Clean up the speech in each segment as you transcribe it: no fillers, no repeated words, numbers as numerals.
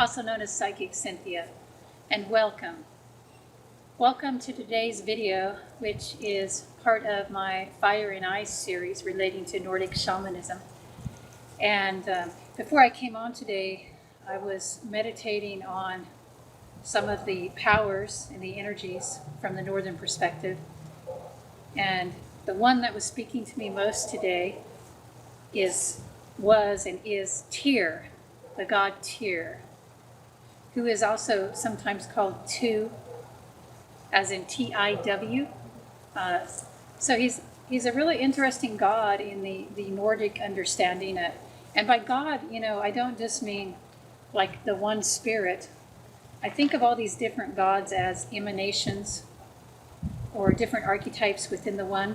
also known as Psychic Cynthia, and welcome. Welcome to today's video, which is part of my Fire and Ice series relating to Nordic shamanism. And before I came on today, I was meditating on some of the powers and the energies from the northern perspective. And the one that was speaking to me most today was Tyr, the god Tyr, who is also sometimes called Tu, as in T-I-W. So he's a really interesting god in the Nordic understanding. And by God, I don't just mean like the one spirit. I think of all these different gods as emanations or different archetypes within the one.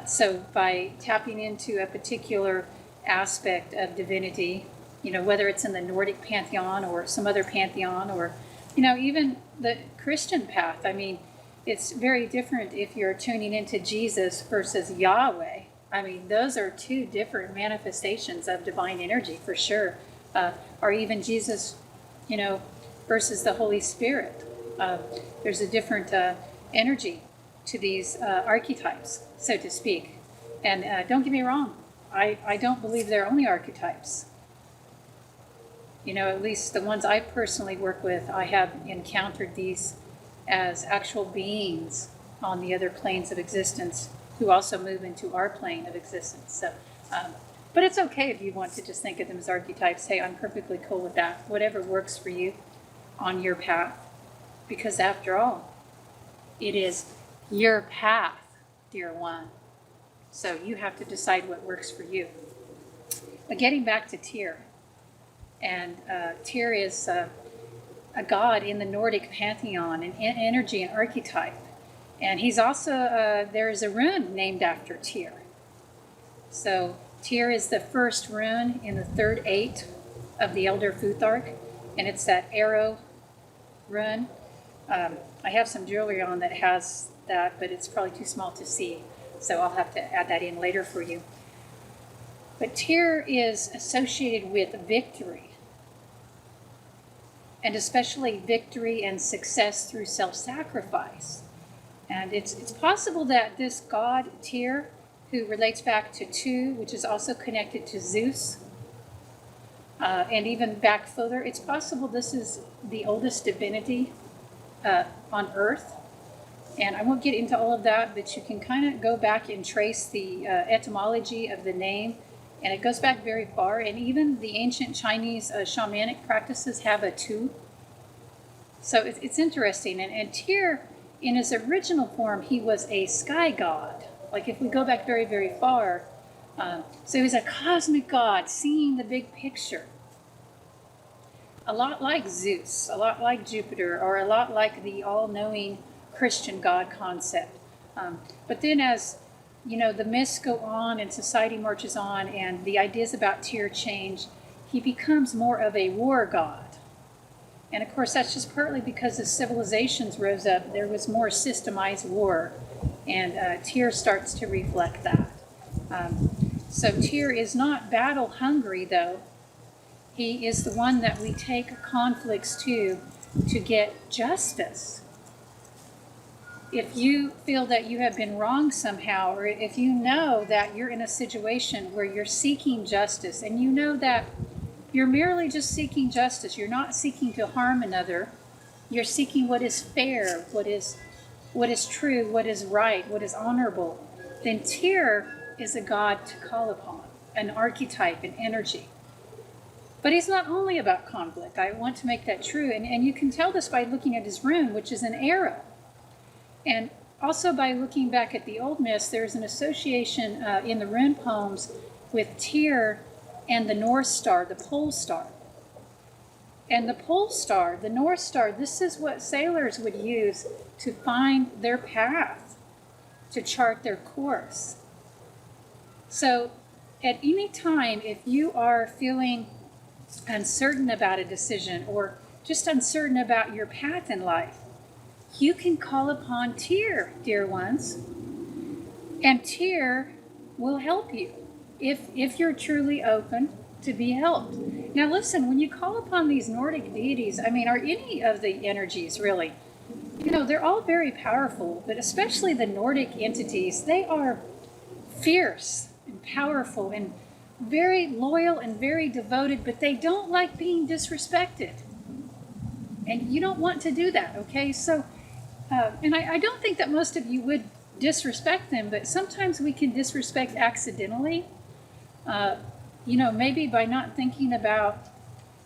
So by tapping into a particular aspect of divinity, whether it's in the Nordic pantheon or some other pantheon, or, even the Christian path. I mean, it's very different if you're tuning into Jesus versus Yahweh. I mean, those are two different manifestations of divine energy for sure. Or even Jesus, versus the Holy Spirit. There's a different energy to these archetypes, so to speak. And don't get me wrong, I don't believe they're only archetypes. At least the ones I personally work with, I have encountered these as actual beings on the other planes of existence who also move into our plane of existence. So, but it's okay if you want to just think of them as archetypes. Hey, I'm perfectly cool with that. Whatever works for you on your path. Because after all, it is your path, dear one. So you have to decide what works for you. But getting back to Tyr. And Tyr is a god in the Nordic pantheon, an energy and archetype. And he's also, there is a rune named after Tyr. So Tyr is the first rune in the third eight of the Elder Futhark, and it's that arrow rune. I have some jewelry on that has that, but it's probably too small to see, so I'll have to add that in later for you. But Tyr is associated with victory, and especially victory and success through self-sacrifice. And it's possible that this god Tyr, who relates back to Tu, which is also connected to Zeus, and even back further, it's possible this is the oldest divinity on Earth. And I won't get into all of that, but you can kind of go back and trace the etymology of the name, and it goes back very far. And even the ancient Chinese shamanic practices have a Tu. So it's interesting. And Tyr, in his original form, he was a sky god. Like if we go back very, very far, so he was a cosmic god seeing the big picture. A lot like Zeus, a lot like Jupiter, or a lot like the all-knowing Christian God concept. But then as, the myths go on and society marches on and the ideas about Tyr change, he becomes more of a war god. And of course, that's just partly because as civilizations rose up, there was more systemized war. And Tyr starts to reflect that. So Tyr is not battle hungry, though. He is the one that we take conflicts to get justice. If you feel that you have been wronged somehow, or if you know that you're in a situation where you're seeking justice, and you know that you're merely just seeking justice, you're not seeking to harm another, you're seeking what is fair, what is true, what is right, what is honorable, then Tyr is a god to call upon, an archetype, an energy. But he's not only about conflict. I want to make that true. And you can tell this by looking at his rune, which is an arrow. And also by looking back at the old myths, there's an association in the rune poems with Tyr and the Norse star, the pole star. And the pole star, the North Star, this is what sailors would use to find their path, to chart their course. So at any time, if you are feeling uncertain about a decision or just uncertain about your path in life, you can call upon Tyr, dear ones, and Tyr will help you if you're truly open to be helped. Now listen, when you call upon these Nordic deities, I mean, are any of the energies really, they're all very powerful, but especially the Nordic entities, they are fierce and powerful and very loyal and very devoted, but they don't like being disrespected. And you don't want to do that, okay? So, and I don't think that most of you would disrespect them, but sometimes we can disrespect accidentally, maybe by not thinking about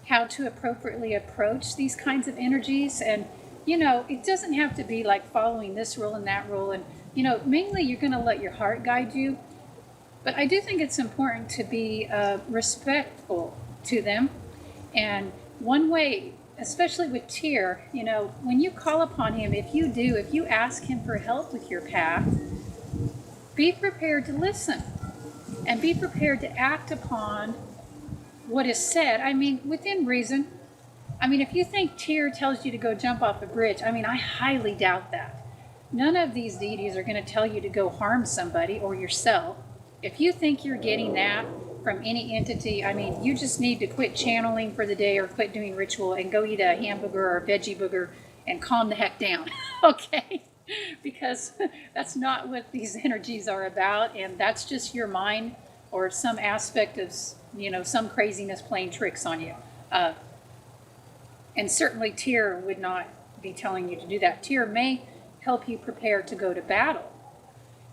how to appropriately approach these kinds of energies. And, it doesn't have to be like following this rule and that rule. And, mainly you're going to let your heart guide you. But I do think it's important to be respectful to them. And one way, especially with Tyr, when you call upon him, if you ask him for help with your path, be prepared to listen and be prepared to act upon what is said. I mean, within reason. I mean, if you think Tyr tells you to go jump off a bridge, I mean, I highly doubt that. None of these deities are going to tell you to go harm somebody or yourself. If you think you're getting that from any entity, I mean, you just need to quit channeling for the day or quit doing ritual and go eat a hamburger or a veggie booger and calm the heck down, okay? Because that's not what these energies are about, and that's just your mind or some aspect of, some craziness playing tricks on you. And certainly Tyr would not be telling you to do that. Tyr may help you prepare to go to battle.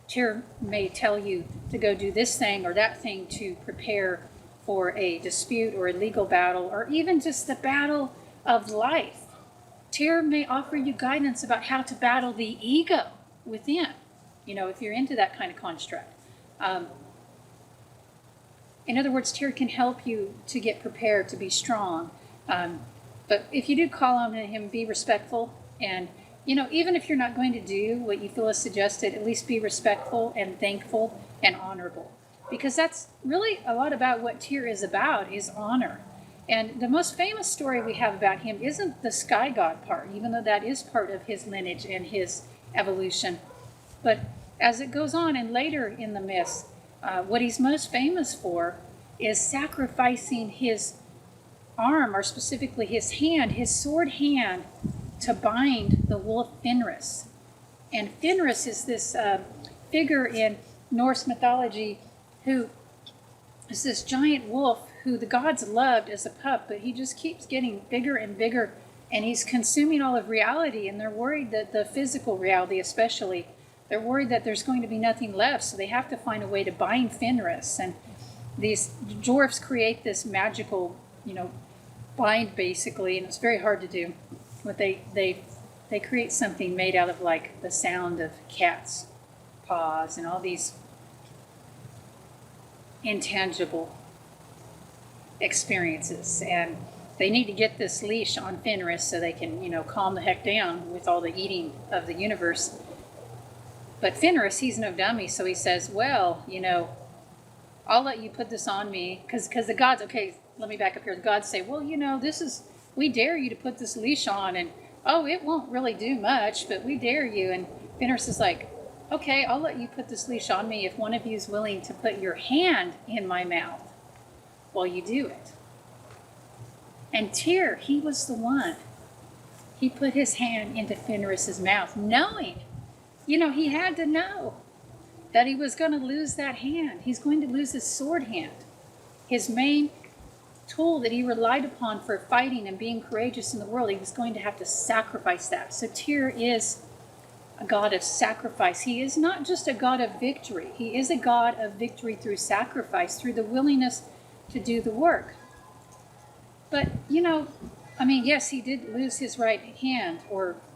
Tyr may tell you to go do this thing or that thing to prepare for a dispute or a legal battle, or even just the battle of life. Tyr may offer you guidance about how to battle the ego within, if you're into that kind of construct. In other words, Tyr can help you to get prepared to be strong. But if you do call on him, be respectful. And, even if you're not going to do what you feel is suggested, at least be respectful and thankful and honorable. Because that's really a lot about what Tyr is about, is honor. And the most famous story we have about him isn't the sky god part, even though that is part of his lineage and his evolution. But as it goes on and later in the myths, what he's most famous for is sacrificing his arm, or specifically his hand, his sword hand, to bind the wolf Fenris. And Fenris is this figure in Norse mythology who is this giant wolf who the gods loved as a pup, but he just keeps getting bigger and bigger, and he's consuming all of reality, and they're worried that the physical reality especially, they're worried that there's going to be nothing left, so they have to find a way to bind Fenris. And these dwarfs create this magical, bind basically, and it's very hard to do. But they create something made out of like the sound of cats' paws and all these intangible experiences. And they need to get this leash on Fenris so they can, calm the heck down with all the eating of the universe. But Fenris, he's no dummy, so he says, well, I'll let you put this on me, because the gods, okay, let me back up here. The gods say, well, we dare you to put this leash on, and it won't really do much, but we dare you. And Fenris is like, okay, I'll let you put this leash on me if one of you is willing to put your hand in my mouth while you do it. And Tyr, he was the one. He put his hand into Fenris's mouth, knowing, he had to know that he was going to lose that hand. He's going to lose his sword hand, his main tool that he relied upon for fighting and being courageous in the world. He was going to have to sacrifice that. So Tyr is a god of sacrifice. He is not just a god of victory. He is a god of victory through sacrifice, through the willingness to do the work. But, yes, he did lose his right hand,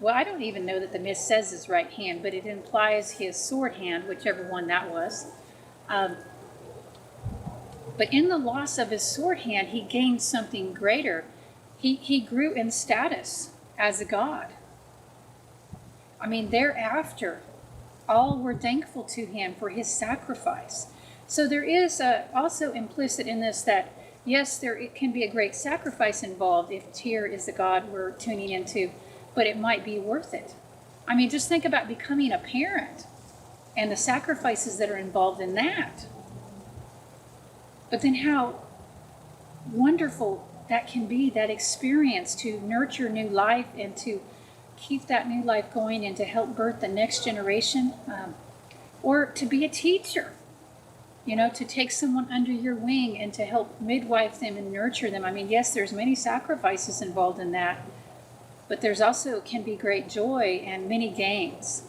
I don't even know that the myth says his right hand, but it implies his sword hand, whichever one that was. But in the loss of his sword hand, he gained something greater. He grew in status as a god. Thereafter, all were thankful to him for his sacrifice. So there is also implicit in this that, yes, it can be a great sacrifice involved if Tyr is the god we're tuning into, but it might be worth it. Just think about becoming a parent and the sacrifices that are involved in that. But then how wonderful that can be, that experience to nurture new life and to keep that new life going and to help birth the next generation, or to be a teacher, to take someone under your wing and to help midwife them and nurture them. I mean, yes, there's many sacrifices involved in that, but there's also can be great joy and many gains.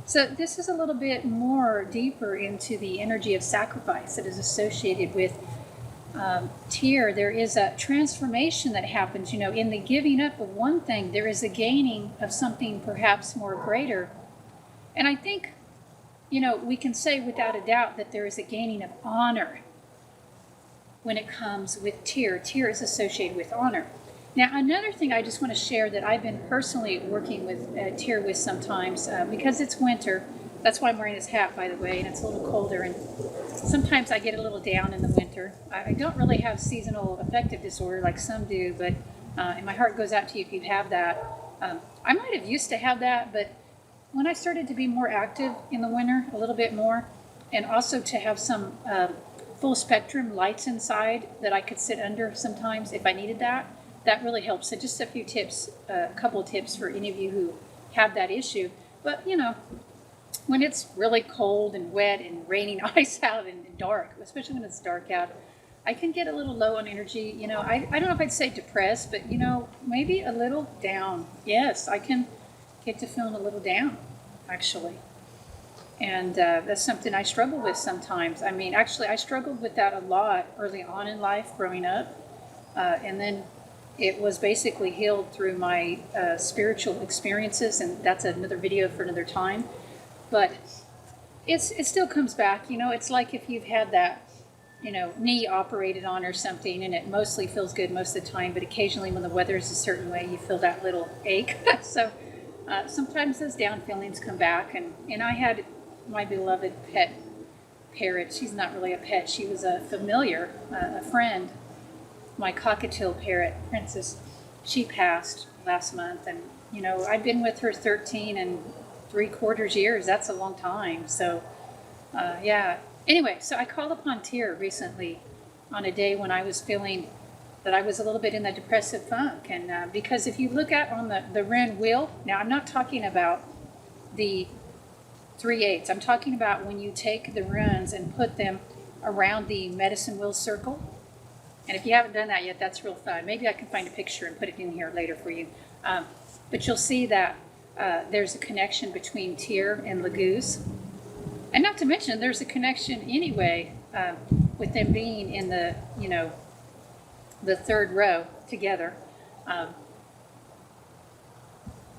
So this is a little bit more deeper into the energy of sacrifice that is associated with Tyr. There is a transformation that happens, in the giving up of one thing, there is a gaining of something perhaps more greater. And I think, we can say without a doubt that there is a gaining of honor when it comes with Tyr. Tyr is associated with honor. Now, another thing I just want to share that I've been personally working with Tyr with sometimes, because it's winter. That's why I'm wearing this hat, by the way, and it's a little colder, and sometimes I get a little down in the winter. I don't really have seasonal affective disorder like some do, but and my heart goes out to you if you have that. I might have used to have that, but when I started to be more active in the winter, a little bit more, and also to have some full spectrum lights inside that I could sit under sometimes if I needed that really helps. So just a few tips, a couple of tips for any of you who have that issue. But, when it's really cold and wet and raining ice out and dark, especially when it's dark out, I can get a little low on energy. I don't know if I'd say depressed, but, maybe a little down. Yes, I can get to feeling a little down, actually. And that's something I struggle with sometimes. I mean, actually, I struggled with that a lot early on in life growing up. And then it was basically healed through my spiritual experiences, and that's another video for another time. But it still comes back. It's like if you've had that, knee operated on or something, and it mostly feels good most of the time, but occasionally when the weather is a certain way, you feel that little ache. So sometimes those down feelings come back, and I had my beloved pet parrot. She's not really a pet. She was a familiar, a friend. My cockatiel parrot, Princess, she passed last month, and I've been with her 13 and 3/4 years. That's a long time. So yeah, anyway, so I called upon Tyr recently on a day when I was feeling that I was a little bit in the depressive funk, and because if you look at on the rune wheel, now I'm not talking about the 3/8. I'm talking about when you take the runes and put them around the medicine wheel circle. And if you haven't done that yet, that's real fun. Maybe I can find a picture and put it in here later for you. But you'll see that there's a connection between Tyr and Laguz. And not to mention, there's a connection anyway with them being in the, the third row together.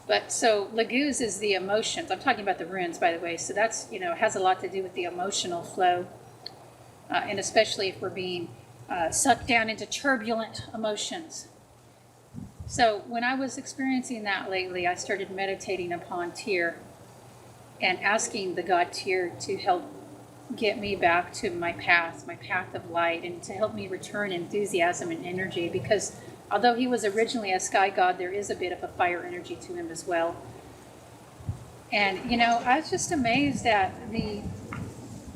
But so Laguz is the emotions. I'm talking about the runes, by the way. So that's, has a lot to do with the emotional flow. And especially if we're being sucked down into turbulent emotions. So when I was experiencing that lately, I started meditating upon Tyr and asking the god Tyr to help get me back to my path of light, and to help me return enthusiasm and energy, because although he was originally a sky god, there is a bit of a fire energy to him as well. And, I was just amazed at the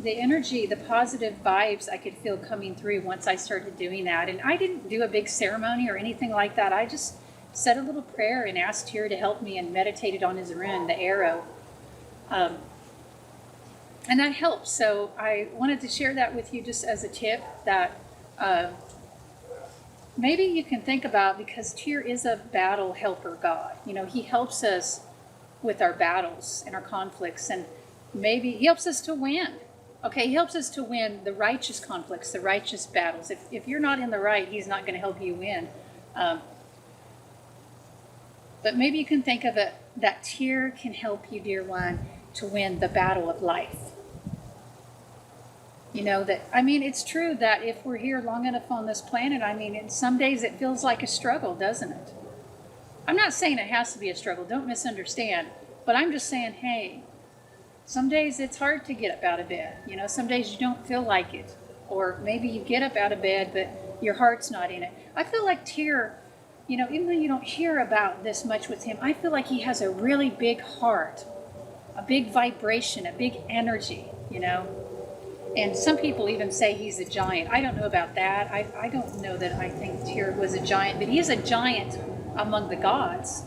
energy, the positive vibes I could feel coming through once I started doing that. And I didn't do a big ceremony or anything like that. I just said a little prayer and asked Tyr to help me, and meditated on his rune, the arrow. And that helped. So I wanted to share that with you just as a tip that maybe you can think about, because Tyr is a battle helper god. He helps us with our battles and our conflicts, and maybe he helps us to win. Okay, he helps us to win the righteous conflicts, the righteous battles. If you're not in the right, he's not going to help you win. But maybe you can think of it that Tyr can help you, dear one, to win the battle of life. It's true that if we're here long enough on this planet, some days it feels like a struggle, doesn't it? I'm not saying it has to be a struggle, don't misunderstand, but I'm just saying, hey, some days it's hard to get up out of bed. Some days you don't feel like it. Or maybe you get up out of bed, but your heart's not in it. I feel like Tyr, even though you don't hear about this much with him, I feel like he has a really big heart, a big vibration, a big energy, And some people even say he's a giant. I don't know about that. I don't know that I think Tyr was a giant, but he is a giant among the gods.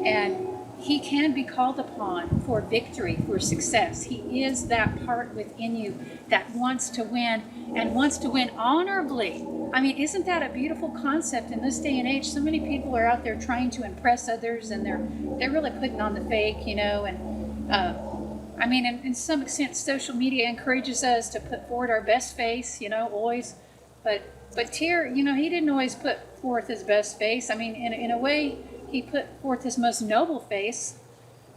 And he can be called upon for victory, for success. He is that part within you that wants to win and wants to win honorably. I mean, isn't that a beautiful concept in this day and age? So many people are out there trying to impress others, and they're really putting on the fake, you know. And I mean, in some extent, social media encourages us to put forward our best face, you know, always. But Tyr, you know, he didn't always put forth his best face. I mean, in a way, he put forth his most noble face.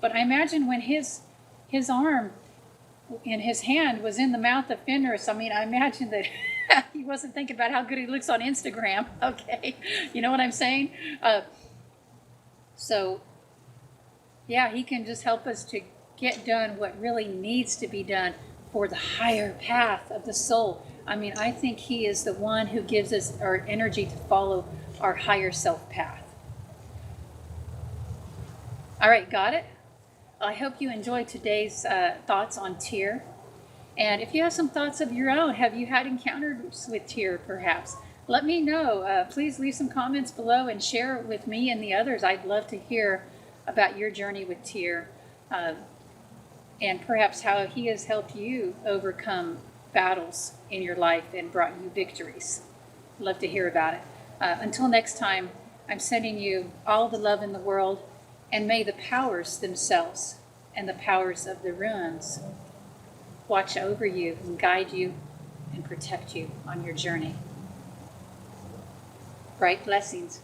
But I imagine when his arm in his hand was in the mouth of Fenris, I mean, I imagine that he wasn't thinking about how good he looks on Instagram. Okay, you know what I'm saying? So, yeah, he can just help us to get done what really needs to be done for the higher path of the soul. I mean, I think he is the one who gives us our energy to follow our higher self path. All right, got it? I hope you enjoyed today's thoughts on Tyr. And if you have some thoughts of your own, have you had encounters with Tyr perhaps? Let me know. Please leave some comments below and share it with me and the others. I'd love to hear about your journey with Tyr, and perhaps how he has helped you overcome battles in your life and brought you victories. Love to hear about it. Until next time, I'm sending you all the love in the world, and may the powers themselves and the powers of the runes watch over you and guide you and protect you on your journey. Bright blessings.